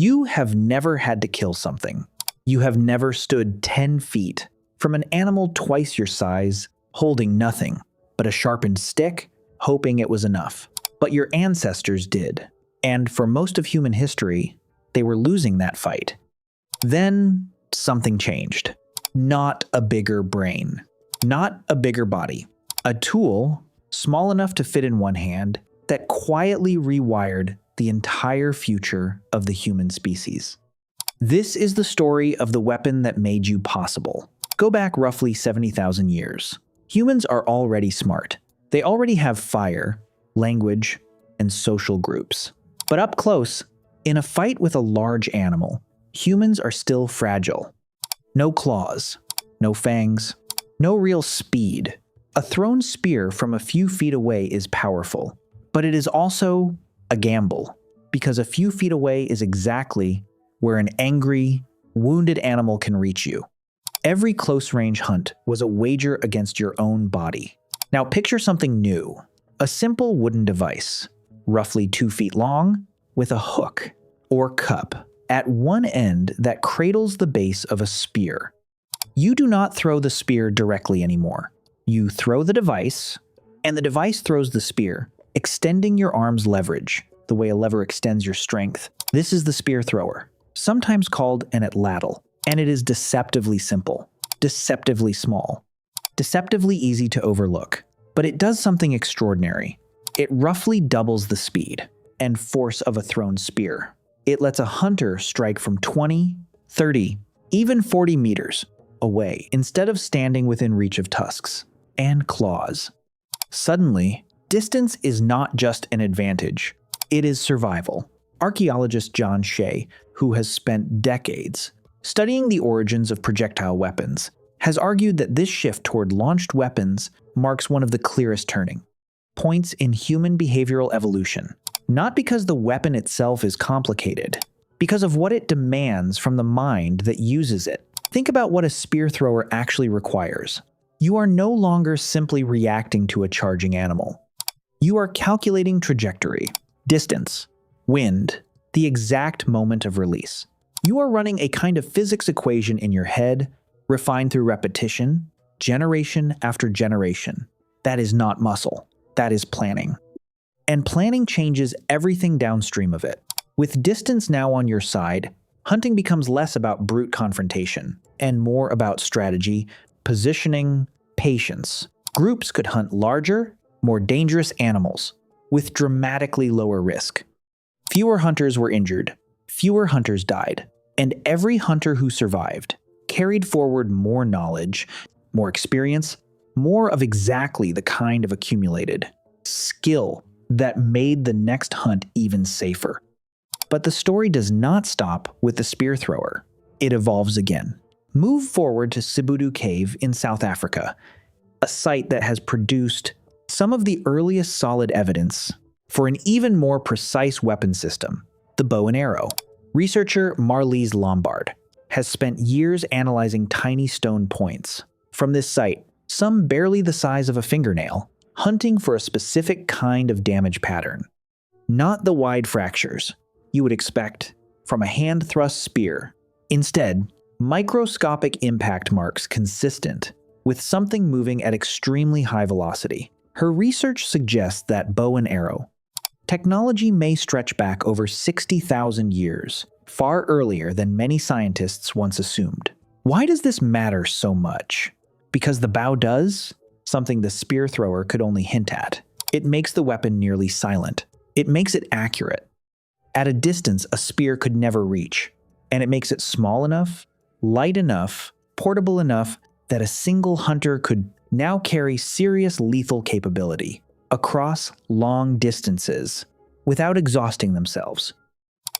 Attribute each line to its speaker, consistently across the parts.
Speaker 1: You have never had to kill something. You have never stood 10 feet from an animal twice your size, holding nothing but a sharpened stick, hoping it was enough. But your ancestors did, and for most of human history, they were losing that fight. Then something changed. Not a bigger brain, not a bigger body. A tool small enough to fit in one hand that quietly rewired the entire future of the human species. This is the story of the weapon that made you possible. Go back roughly 70,000 years. Humans are already smart. They already have fire, language, and social groups. But up close, in a fight with a large animal, humans are still fragile. No claws, no fangs, no real speed. A thrown spear from a few feet away is powerful, but it is also a gamble, because a few feet away is exactly where an angry, wounded animal can reach you. Every close-range hunt was a wager against your own body. Now picture something new, a simple wooden device, roughly 2 feet long, with a hook or cup at one end that cradles the base of a spear. You do not throw the spear directly anymore. You throw the device, and the device throws the spear, extending your arm's leverage, the way a lever extends your strength. This is the spear thrower, sometimes called an Atlatl, and it is deceptively simple, deceptively small, deceptively easy to overlook. But it does something extraordinary. It roughly doubles the speed and force of a thrown spear. It lets a hunter strike from 20, 30, even 40 meters away instead of standing within reach of tusks and claws. Suddenly, distance is not just an advantage, it is survival. Archaeologist John Shea, who has spent decades studying the origins of projectile weapons, has argued that this shift toward launched weapons marks one of the clearest turning points in human behavioral evolution. Not because the weapon itself is complicated, because of what it demands from the mind that uses it. Think about what a spear thrower actually requires. You are no longer simply reacting to a charging animal. You are calculating trajectory, distance, wind, the exact moment of release. You are running a kind of physics equation in your head, refined through repetition, generation after generation. That is not muscle. That is planning. And planning changes everything downstream of it. With distance now on your side, hunting becomes less about brute confrontation and more about strategy, positioning, patience. Groups could hunt larger, more dangerous animals with dramatically lower risk. Fewer hunters were injured, fewer hunters died, and every hunter who survived carried forward more knowledge, more experience, more of exactly the kind of accumulated skill that made the next hunt even safer. But the story does not stop with the spear thrower. It evolves again. Move forward to Sibudu Cave in South Africa, a site that has produced some of the earliest solid evidence for an even more precise weapon system, the bow and arrow. Researcher Marlies Lombard has spent years analyzing tiny stone points from this site, some barely the size of a fingernail, hunting for a specific kind of damage pattern. Not the wide fractures you would expect from a hand-thrust spear. Instead, microscopic impact marks consistent with something moving at extremely high velocity. Her research suggests that bow and arrow technology may stretch back over 60,000 years, far earlier than many scientists once assumed. Why does this matter so much? Because the bow does something the spear thrower could only hint at. It makes the weapon nearly silent. It makes it accurate. At a distance a spear could never reach, and it makes it small enough, light enough, portable enough that a single hunter could now carry serious lethal capability across long distances without exhausting themselves.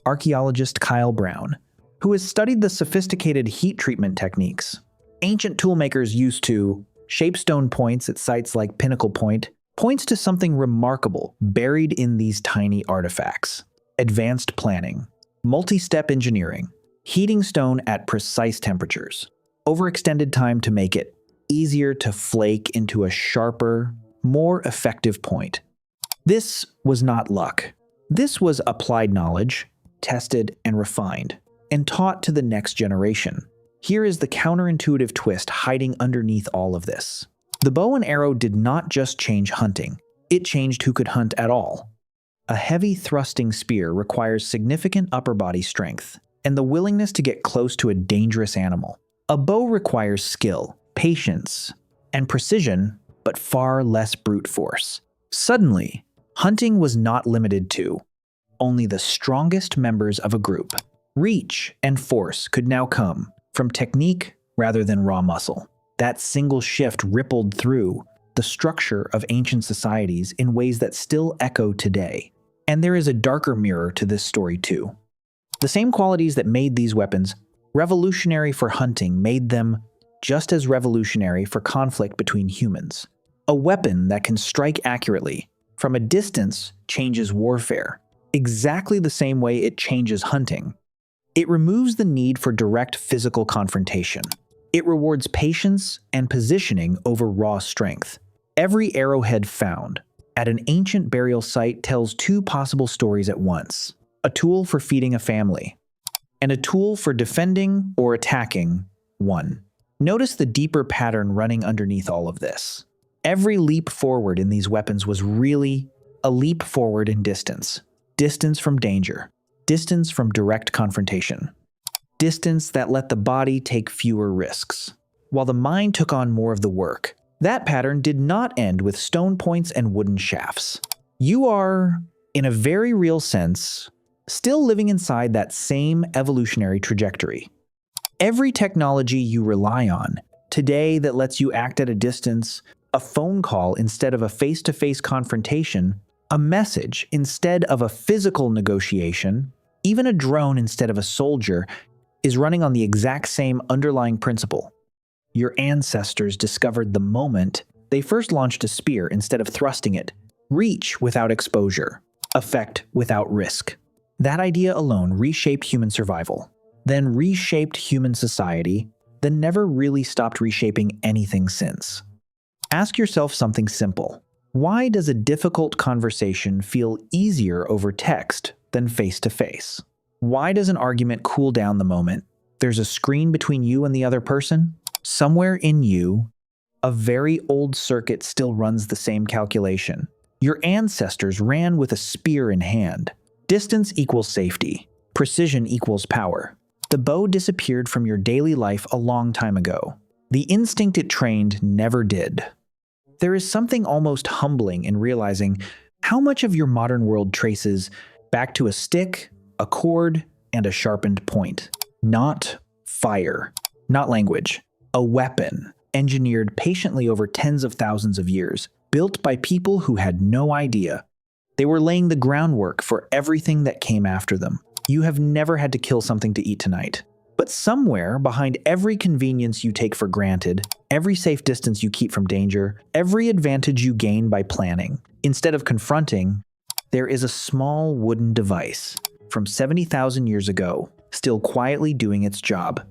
Speaker 1: Archaeologist Kyle Brown, who has studied the sophisticated heat treatment techniques ancient toolmakers used to shape stone points at sites like Pinnacle Point, points to something remarkable buried in these tiny artifacts. Advanced planning, multi-step engineering, heating stone at precise temperatures, overextended time to make it easier to flake into a sharper, more effective point. This was not luck. This was applied knowledge tested, and refined, and taught to the next generation. Here is the counterintuitive twist hiding underneath all of this. The bow and arrow did not just change hunting, it changed who could hunt at all. A heavy thrusting spear requires significant upper body strength and the willingness to get close to a dangerous animal. A bow requires skill, patience, and precision, but far less brute force. Suddenly, hunting was not limited to only the strongest members of a group. Reach and force could now come from technique rather than raw muscle. That single shift rippled through the structure of ancient societies in ways that still echo today. And there is a darker mirror to this story too. The same qualities that made these weapons revolutionary for hunting made them just as revolutionary for conflict between humans. A weapon that can strike accurately from a distance changes warfare, exactly the same way it changes hunting. It removes the need for direct physical confrontation. It rewards patience and positioning over raw strength. Every arrowhead found at an ancient burial site tells two possible stories at once: a tool for feeding a family, and a tool for defending or attacking one. Notice the deeper pattern running underneath all of this. Every leap forward in these weapons was really a leap forward in distance. Distance from danger. Distance from direct confrontation. Distance that let the body take fewer risks, while the mind took on more of the work. That pattern did not end with stone points and wooden shafts. You are, in a very real sense, still living inside that same evolutionary trajectory. Every technology you rely on today that lets you act at a distance, a phone call instead of a face-to-face confrontation, a message instead of a physical negotiation, even a drone instead of a soldier, is running on the exact same underlying principle. Your ancestors discovered the moment they first launched a spear instead of thrusting it. Reach without exposure. Effect without risk. That idea alone reshaped human survival, then reshaped human society, then never really stopped reshaping anything since. Ask yourself something simple. Why does a difficult conversation feel easier over text than face-to-face? Why does an argument cool down the moment there's a screen between you and the other person? Somewhere in you, a very old circuit still runs the same calculation. Your ancestors ran with a spear in hand. Distance equals safety. Precision equals power. The bow disappeared from your daily life a long time ago. The instinct it trained never did. There is something almost humbling in realizing how much of your modern world traces back to a stick, a cord, and a sharpened point. Not fire, not language. A weapon, engineered patiently over tens of thousands of years, built by people who had no idea. They were laying the groundwork for everything that came after them. You have never had to kill something to eat tonight. But somewhere behind every convenience you take for granted, every safe distance you keep from danger, every advantage you gain by planning, instead of confronting, there is a small wooden device from 70,000 years ago, still quietly doing its job.